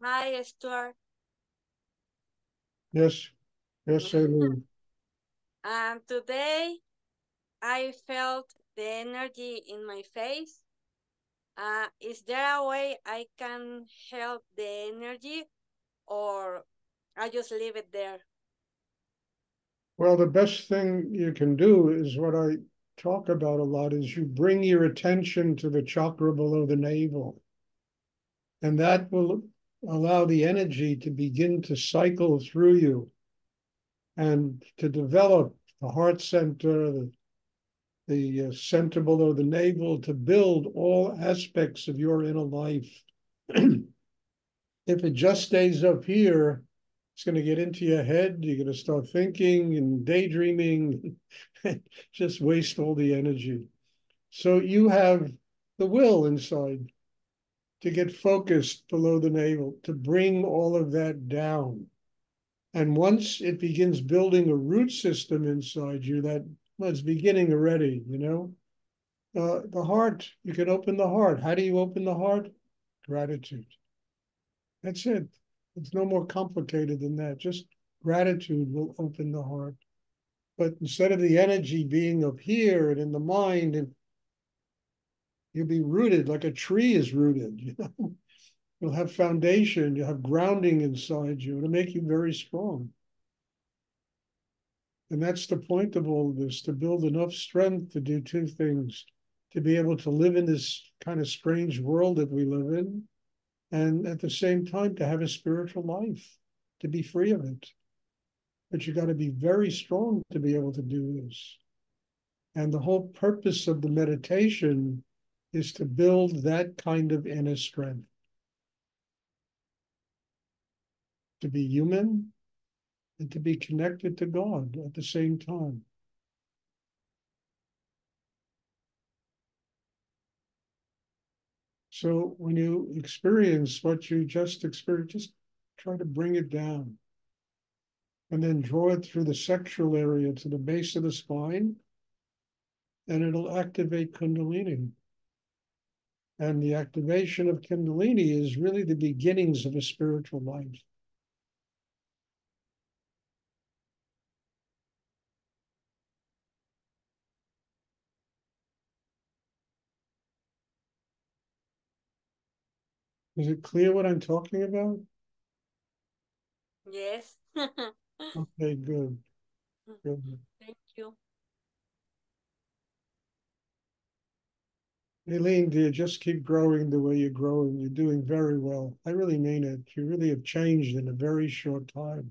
Hi, Stuart. Yes, yes, I do. Today I felt the energy in my face. Is there a way I can help the energy, or I just leave it there? Well, the best thing you can do is what I talk about a lot is you bring your attention to the chakra below the navel, and that will allow the energy to begin to cycle through you and to develop the heart center, the center below the navel, to build all aspects of your inner life. If it just stays up here, it's going to get into your head. You're going to start thinking and daydreaming, just waste all the energy. So you have the will inside to get focused below the navel, to bring all of that down. And once it begins building a root system inside you, that well, it's beginning already, you know. The heart, you can open the heart. How do you open the heart? Gratitude. That's it. It's no more complicated than that. Just gratitude will open the heart. But instead of the energy being up here and in the mind, and you'll be rooted like a tree is rooted, you know. You'll have foundation, you'll have grounding inside you. It'll make you very strong. And that's the point of all of this, to build enough strength to do two things, to be able to live in this kind of strange world that we live in, and at the same time to have a spiritual life, to be free of it. But you got to be very strong to be able to do this. And the whole purpose of the meditation is to build that kind of inner strength, to be human and to be connected to God at the same time. So when you experience what you just experienced, just try to bring it down and then draw it through the sexual area to the base of the spine, and it'll activate Kundalini. And the activation of Kundalini is really the beginnings of a spiritual life. Is it clear what I'm talking about? Yes. Okay, good. Good. Thank you. Aileen, do you just keep growing the way you're growing? You're doing very well. I really mean it. You really have changed in a very short time.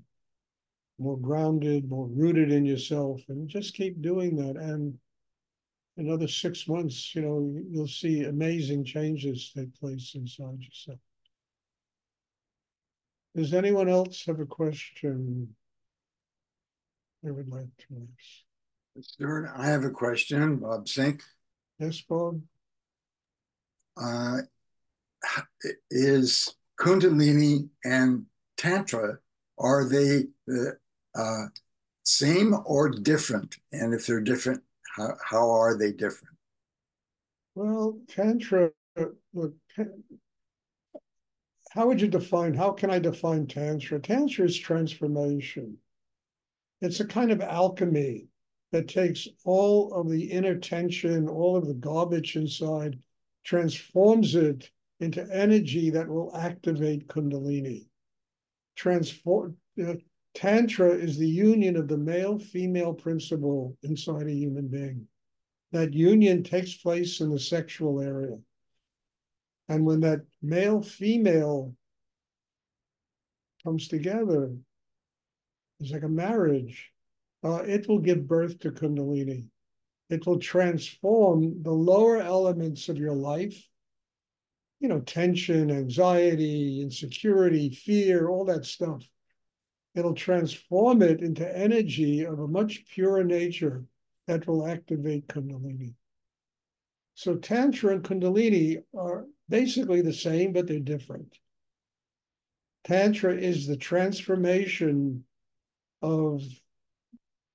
More grounded, more rooted in yourself, and just keep doing that. And another 6 months, you know, you'll see amazing changes take place inside yourself. Does anyone else have a question they would like to ask? Stuart, I have a question, Bob Sink. Yes, Bob? Uh, is Kundalini and Tantra, are they the same or different? And if they're different, how are they different? Well, Tantra, look, how can I define Tantra? Tantra is transformation. It's a kind of alchemy that takes all of the inner tension, all of the garbage inside, transforms it into energy that will activate Kundalini. Transform. Tantra is the union of the male-female principle inside a human being. That union takes place in the sexual area. And when that male-female comes together, it's like a marriage. It will give birth to Kundalini. It will transform the lower elements of your life, you know, tension, anxiety, insecurity, fear, all that stuff. It'll transform it into energy of a much purer nature that will activate Kundalini. So Tantra and Kundalini are basically the same, but they're different. Tantra is the transformation of,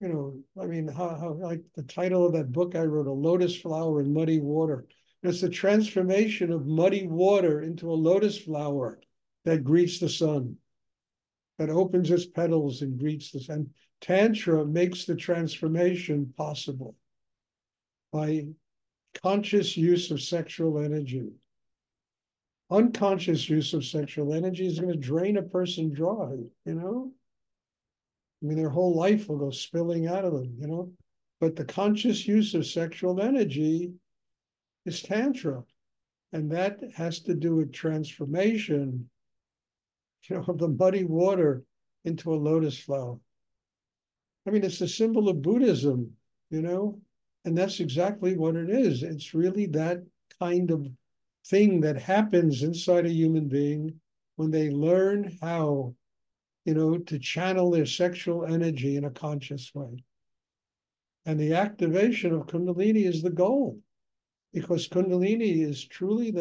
you know, I mean, how like the title of that book I wrote, A Lotus Flower in Muddy Water. It's the transformation of muddy water into a lotus flower that greets the sun, that opens its petals and greets the sun. Tantra makes the transformation possible by conscious use of sexual energy. Unconscious use of sexual energy is going to drain a person dry, you know? I mean, their whole life will go spilling out of them, you know? But the conscious use of sexual energy is Tantra. And that has to do with transformation, you know, of the muddy water into a lotus flower. I mean, it's the symbol of Buddhism, you know? And that's exactly what it is. It's really that kind of thing that happens inside a human being when they learn how, you know, to channel their sexual energy in a conscious way. And the activation of Kundalini is the goal, because Kundalini is truly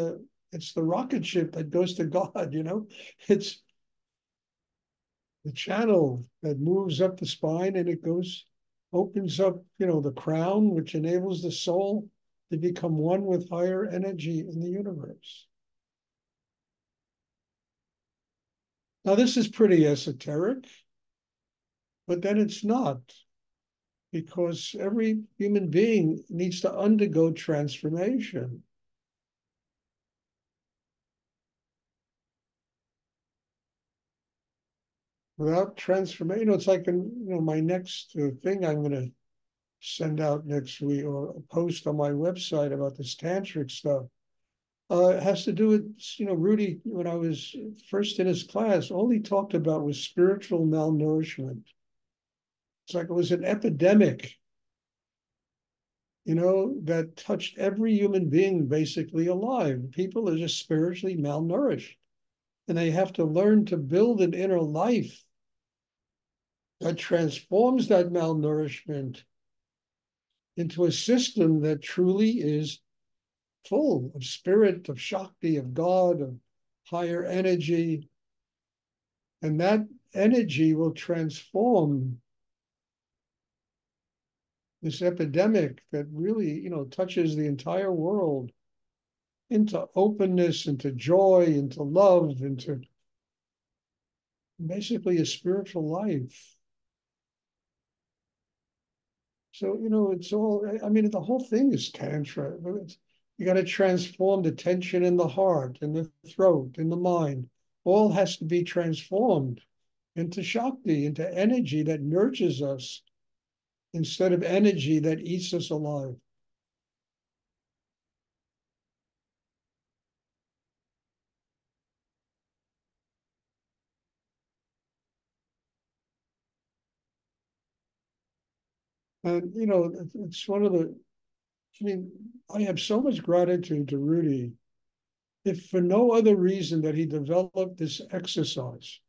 it's the rocket ship that goes to God, you know? It's the channel that moves up the spine and it goes, opens up, you know, the crown, which enables the soul to become one with higher energy in the universe. Now, this is pretty esoteric, but then it's not, because every human being needs to undergo transformation. Without transformation, you know, it's like, my next thing I'm going to send out next week, or a post on my website about this tantric stuff. It has to do with, Rudy, when I was first in his class, all he talked about was spiritual malnourishment. It's like it was an epidemic, that touched every human being basically alive. People are just spiritually malnourished. And they have to learn to build an inner life that transforms that malnourishment into a system that truly is full of spirit, of Shakti, of God, of higher energy. And that energy will transform this epidemic that really, touches the entire world into openness, into joy, into love, into basically a spiritual life. So, it's all, I mean, the whole thing is Tantra. You got to transform the tension in the heart, in the throat, in the mind. All has to be transformed into Shakti, into energy that nurtures us instead of energy that eats us alive. And, it's one of I have so much gratitude to Rudy, if for no other reason that he developed this exercise.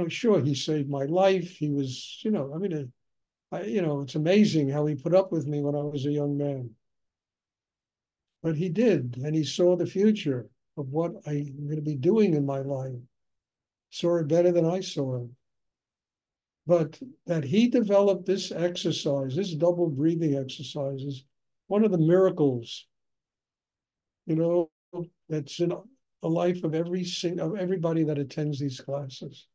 Sure, he saved my life. He was, it's amazing how he put up with me when I was a young man. But he did, and he saw the future of what I'm going to be doing in my life. Saw it better than I saw it. But that he developed this exercise, this double breathing exercise, is one of the miracles, that's in the life of everybody that attends these classes.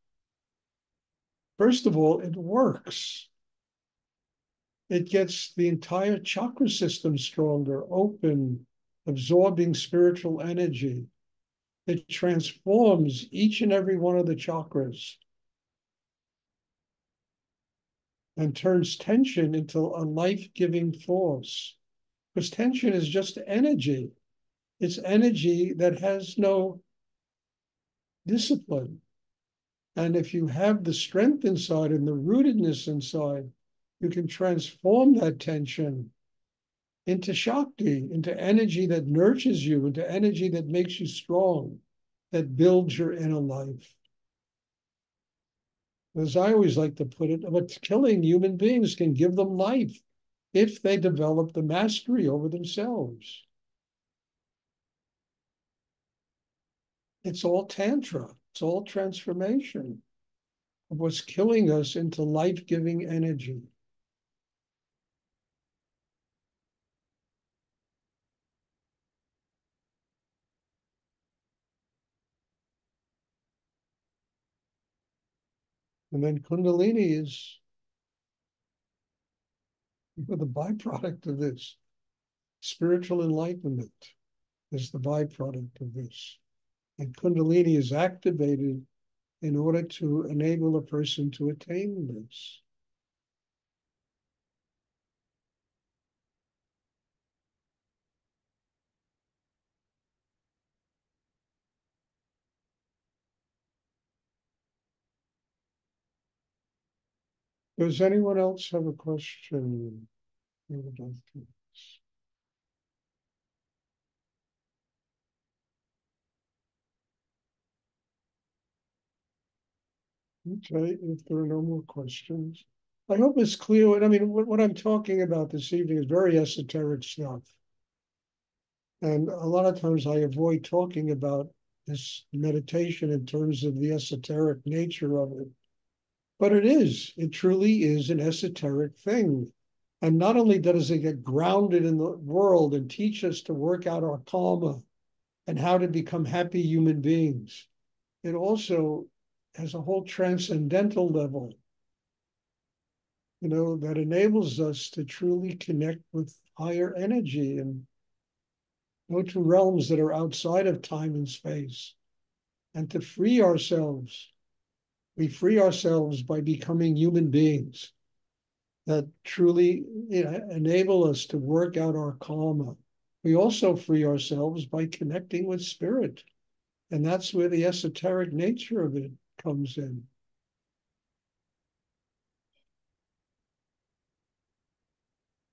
First of all, it works. It gets the entire chakra system stronger, open, absorbing spiritual energy. It transforms each and every one of the chakras and turns tension into a life-giving force. Because tension is just energy. It's energy that has no discipline. And if you have the strength inside and the rootedness inside, you can transform that tension into Shakti, into energy that nurtures you, into energy that makes you strong, that builds your inner life. As I always like to put it, but killing human beings can give them life if they develop the mastery over themselves. It's all Tantra. It's all transformation of what's killing us into life-giving energy. And then Kundalini is the byproduct of this. Spiritual enlightenment is the byproduct of this. And Kundalini is activated in order to enable a person to attain this. Does anyone else have a question they would like to ask? Okay, if there are no more questions. I hope it's clear. I mean, what I'm talking about this evening is very esoteric stuff. And a lot of times I avoid talking about this meditation in terms of the esoteric nature of it. But it truly is an esoteric thing. And not only does it get grounded in the world and teach us to work out our karma and how to become happy human beings, it also has a whole transcendental level, that enables us to truly connect with higher energy and go to realms that are outside of time and space, and to free ourselves. We free ourselves by becoming human beings that truly enable us to work out our karma. We also free ourselves by connecting with spirit. And that's where the esoteric nature of it comes in.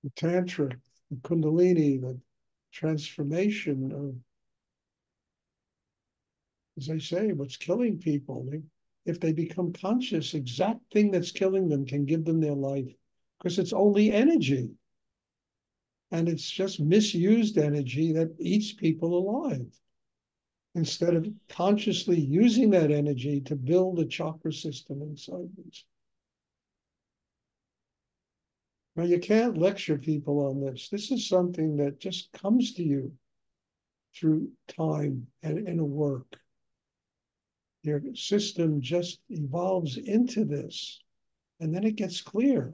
The Tantra, the Kundalini, the transformation of, as I say, what's killing people. If they become conscious, exact thing that's killing them can give them their life, because it's only energy. And it's just misused energy that eats people alive, instead of consciously using that energy to build a chakra system inside us. Now, you can't lecture people on this. This is something that just comes to you through time and inner work. Your system just evolves into this, and then it gets clear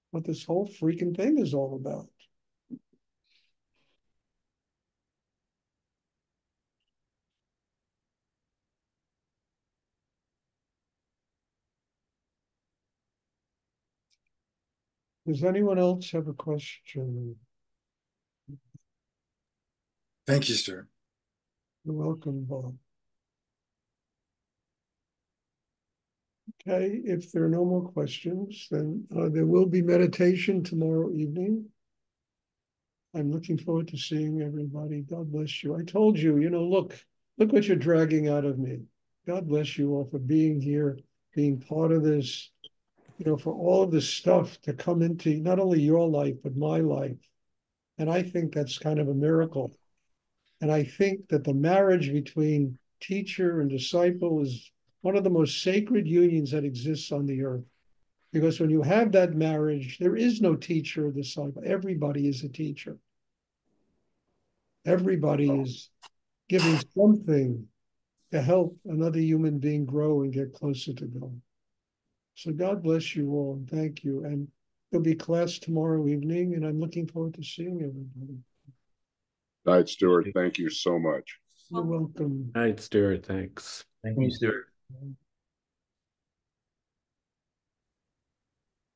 what this whole freaking thing is all about. Does anyone else have a question? Thank you, Stuart. You're welcome, Bob. Okay, if there are no more questions, then there will be meditation tomorrow evening. I'm looking forward to seeing everybody. God bless you. I told you, look what you're dragging out of me. God bless you all for being here, being part of this, for all of this stuff to come into not only your life, but my life. And I think that's kind of a miracle. And I think that the marriage between teacher and disciple is one of the most sacred unions that exists on the earth. Because when you have that marriage, there is no teacher or disciple. Everybody is a teacher. Everybody is giving something to help another human being grow and get closer to God. So God bless you all, and thank you. And there'll be class tomorrow evening, and I'm looking forward to seeing everybody. Night, Stuart. Thank you so much. You're welcome. Night, Stuart. Thanks. Thank you, Stuart.